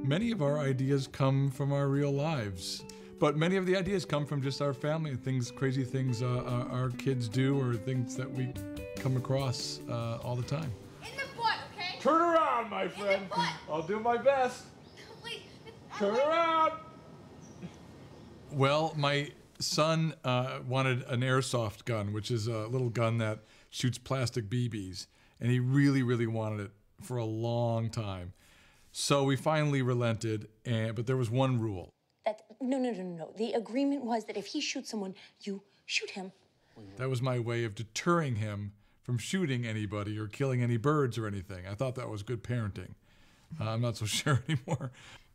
Many of our ideas come from our real lives, but many of the ideas come from just our family, things, crazy things our kids do, or things that we come across all the time. In the butt, okay? Turn around, my friend. In the butt. I'll do my best. Please. Turn around. Well, my son wanted an airsoft gun, which is a little gun that shoots plastic BBs, and he really, really wanted it for a long time. So we finally relented, but there was one rule. No. The agreement was that if he shoots someone, you shoot him. That was my way of deterring him from shooting anybody or killing any birds or anything. I thought that was good parenting. I'm not so sure anymore.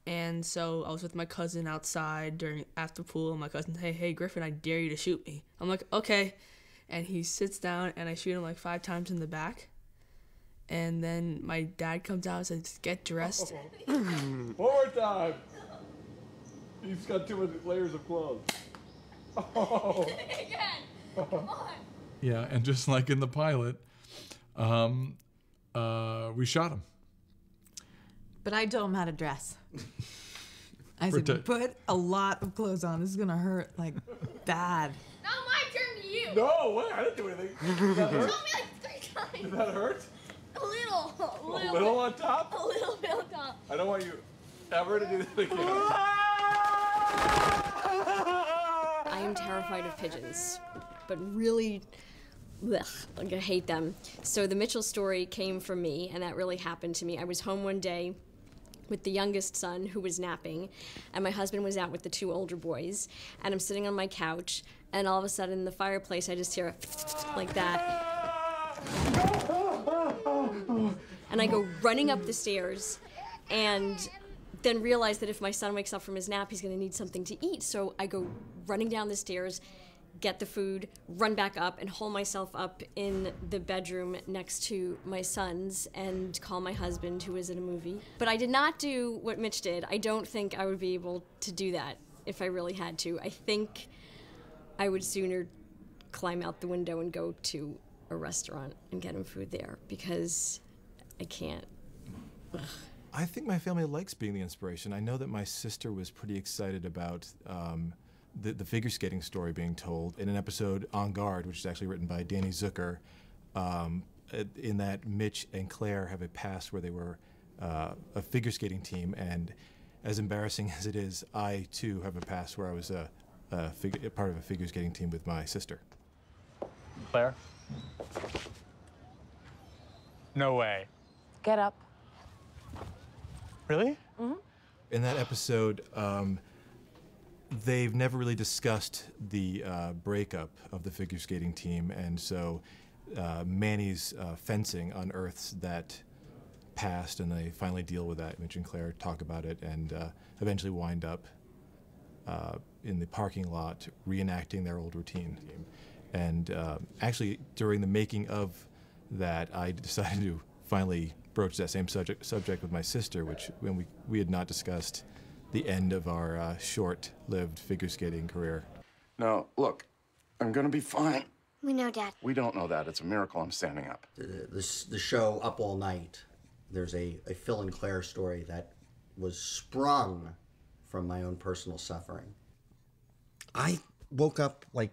And so I was with my cousin outside after pool, and my cousin, hey, Griffin, I dare you to shoot me. I'm like, okay. And he sits down, and I shoot him like 5 times in the back. And then my dad comes out and says, get dressed. One more time. He's got too many layers of clothes. Oh. Again. Come on. Yeah, and just like in the pilot, we shot him. But I told him how to dress. I said, put a lot of clothes on. This is going to hurt, like, bad. Now my turn to you. No, wait, I didn't do anything. Did that You hurt? told me like 3 times. Did that hurt? A little. A little on top? A little bit on top. I don't want you ever to do that again. I am terrified of pigeons, but really, like I hate them. So the Mitchell story came from me, and that really happened to me. I was home one day with the youngest son who was napping, and my husband was out with the 2 older boys, and I'm sitting on my couch, and all of a sudden in the fireplace I just hear a like that. And I go running up the stairs, and then realize that if my son wakes up from his nap, he's going to need something to eat. So I go running down the stairs, get the food, run back up, and hole myself up in the bedroom next to my son's and call my husband, who was in a movie. But I did not do what Mitch did. I don't think I would be able to do that if I really had to. I think I would sooner climb out the window and go to a restaurant and get him food there, because I can't. Ugh. I think my family likes being the inspiration. I know that my sister was pretty excited about the figure skating story being told in an episode, On Guard, which is actually written by Danny Zucker, in that Mitch and Claire have a past where they were a figure skating team, and as embarrassing as it is, I too have a past where I was a part of a figure skating team with my sister. Claire? No way. Get up. Really? Mm-hmm. In that episode, they've never really discussed the breakup of the figure skating team, and so Manny's fencing unearths that past, and they finally deal with that. Mitch and Claire talk about it, and eventually wind up in the parking lot reenacting their old routine. And actually, during the making of that, I decided to finally broach that same subject with my sister, which when we had not discussed the end of our short-lived figure skating career. No, look, I'm gonna be fine. We know, Dad. We don't know that. It's a miracle I'm standing up. The show Up All Night, there's a Phil and Claire story that was sprung from my own personal suffering. I woke up like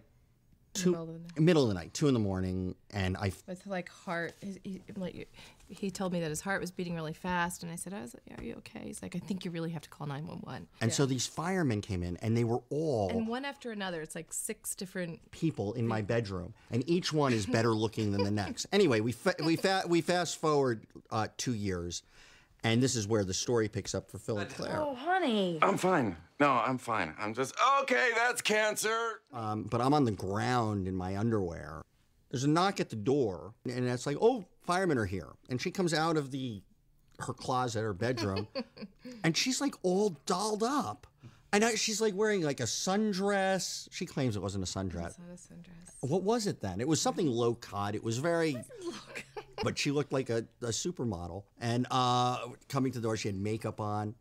middle of the night, 2 in the morning, and with like heart. He told me that his heart was beating really fast, and I said, "Are you okay?" He's like, "I think you really have to call 911." And so these firemen came in, and they were all and one after another. It's like 6 different people in my bedroom, and each one is better looking than the next. Anyway, we fast forward 2 years, and this is where the story picks up for Phil and Claire. Oh, honey. I'm fine. No, I'm fine. I'm just, okay, that's cancer. But I'm on the ground in my underwear. There's a knock at the door, and it's like, oh, firemen are here. And she comes out of her closet, her bedroom, and she's like all dolled up. And she's like wearing like a sundress. She claims it wasn't a sundress. It's not a sundress. What was it then? It was something low cut. It was very, but she looked like a supermodel. And coming to the door, she had makeup on.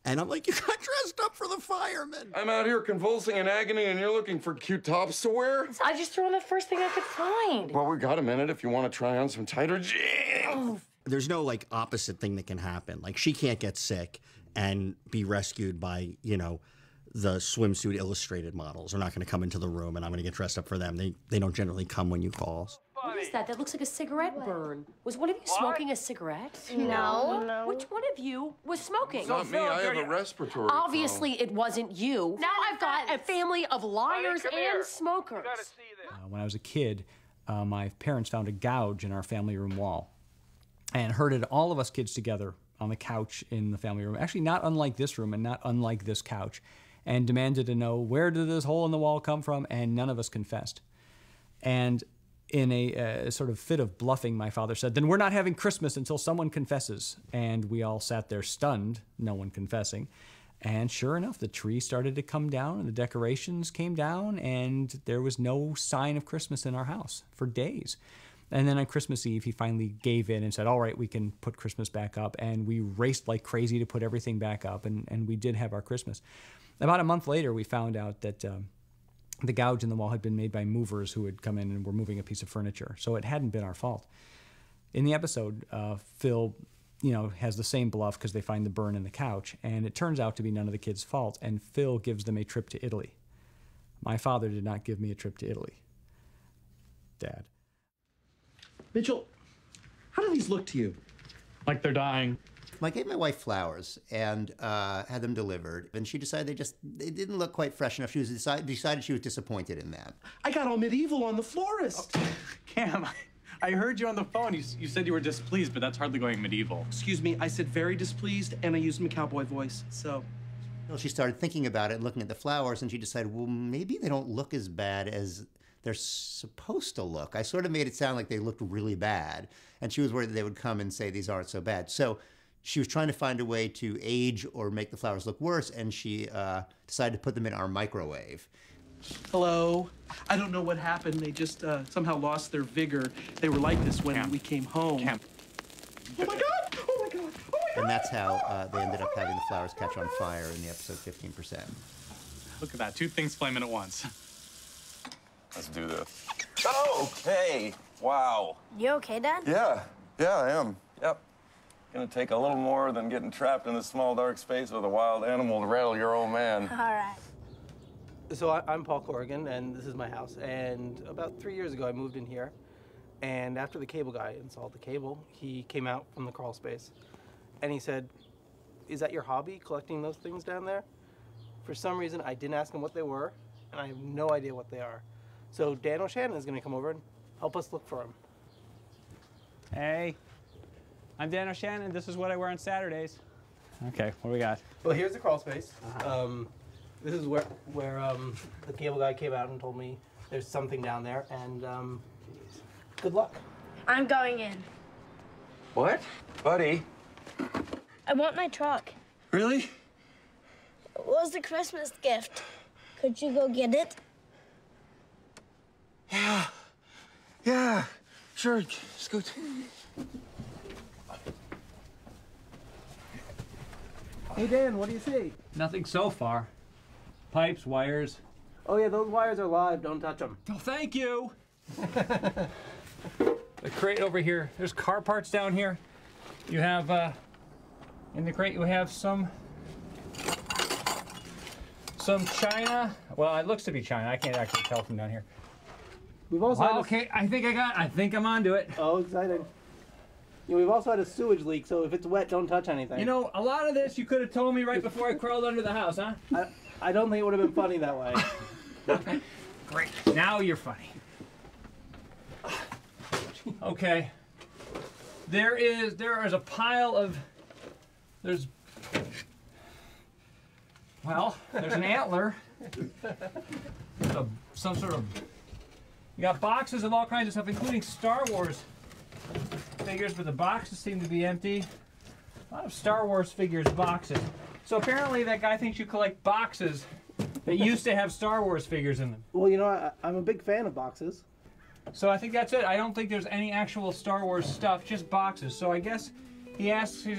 And I'm like, you got dressed up for the firemen. I'm out here convulsing in agony, and you're looking for cute tops to wear? I just threw on the first thing I could find. Well, we got a minute if you want to try on some tighter jeans. Oh, There's no like opposite thing that can happen. Like she can't get sick and be rescued by, you know, the swimsuit illustrated models. They're not going to come into the room and I'm going to get dressed up for them. They don't generally come when you call. What is that? That looks like a cigarette burn. Was one of you smoking a cigarette? No. Which one of you was smoking? It's not me. I have a respiratory Obviously, it wasn't you. Now I've got a family of liars and smokers. When I was a kid, my parents found a gouge in our family room wall and herded all of us kids together on the couch in the family room, actually not unlike this room and not unlike this couch, and demanded to know where did this hole in the wall come from, and none of us confessed. And in a sort of fit of bluffing, my father said, then we're not having Christmas until someone confesses. And we all sat there stunned, no one confessing. And sure enough, the tree started to come down and the decorations came down and there was no sign of Christmas in our house for days. And then on Christmas Eve, he finally gave in and said, all right, we can put Christmas back up. And we raced like crazy to put everything back up. And we did have our Christmas. About a month later, we found out that the gouge in the wall had been made by movers who had come in and were moving a piece of furniture. So it hadn't been our fault. In the episode, Phil, has the same bluff because they find the burn in the couch, and it turns out to be none of the kids' fault, and Phil gives them a trip to Italy. My father did not give me a trip to Italy. Dad. Mitchell, how do these look to you? Like they're dying. I gave my wife flowers and had them delivered, and she decided they didn't look quite fresh enough. She was decided she was disappointed in that. I got all medieval on the florist. Cam, I heard you on the phone. You said you were displeased, but that's hardly going medieval. Excuse me, I said very displeased, and I used my cowboy voice, so. Well, she started thinking about it and looking at the flowers, and she decided, well, maybe they don't look as bad as they're supposed to look. I sort of made it sound like they looked really bad, and she was worried that they would come and say these aren't so bad. So she was trying to find a way to age or make the flowers look worse, and she decided to put them in our microwave. Hello. I don't know what happened. They just somehow lost their vigor. They were like this when we came home. Cam. Oh my God! Oh my God! Oh my God! And that's how they ended up having the flowers catch on fire in the episode 15%. Look at that, two things flaming at once. Let's do this. Okay. Wow. You okay, Dad? Yeah, I am. Yep. Gonna take a little more than getting trapped in this small, dark space with a wild animal to rattle your old man. All right. So I'm Paul Corrigan, and this is my house. And about 3 years ago, I moved in here. And after the cable guy installed the cable, he came out from the crawl space. And he said, is that your hobby, collecting those things down there? For some reason, I didn't ask him what they were, and I have no idea what they are. So Dan O'Shannon is going to come over and help us look for them. Hey, I'm Dan O'Shannon. This is what I wear on Saturdays. Okay, what do we got? Well, here's the crawl space. This is where the cable guy came out and told me there's something down there, and good luck. I'm going in. What? Buddy? I want my truck. Really? It was the Christmas gift. Could you go get it? Yeah, sure. Just go. Hey, Dan, what do you see? Nothing so far. Pipes, wires. Oh, yeah, those wires are live. Don't touch them. Oh, thank you. The crate over here. There's car parts down here. You have, in the crate, you have some china. Well, it looks to be china. I can't actually tell from down here. We've also okay, I think I'm onto it. Oh, exciting. You know, we've also had a sewage leak, so if it's wet, don't touch anything. You know, a lot of this you could have told me right before I crawled under the house, huh? I don't think it would have been funny that way. Great. Now you're funny. Okay. There is a pile of there's an antler. Some sort of you got boxes of all kinds of stuff, including Star Wars figures, but the boxes seem to be empty. A lot of Star Wars figures boxes. So apparently that guy thinks you collect boxes that used to have Star Wars figures in them. Well, you know, I'm a big fan of boxes. So I think that's it. I don't think there's any actual Star Wars stuff, just boxes. So I guess he's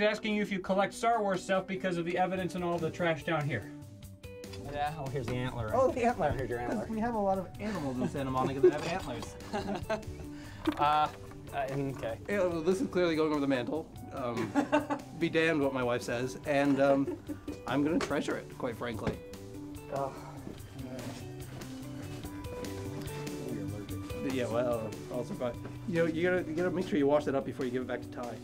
asking you if you collect Star Wars stuff because of the evidence and all the trash down here. Yeah, oh, here's the antler. Oh, the antler. Here's your antler. We have a lot of animals in Santa Monica that have antlers. Okay. Yeah, well, this is clearly going over the mantle. Be damned what my wife says, and I'm gonna treasure it, quite frankly. Oh. Yeah, well, I'll survive. You know, you gotta make sure you wash that up before you give it back to Ty.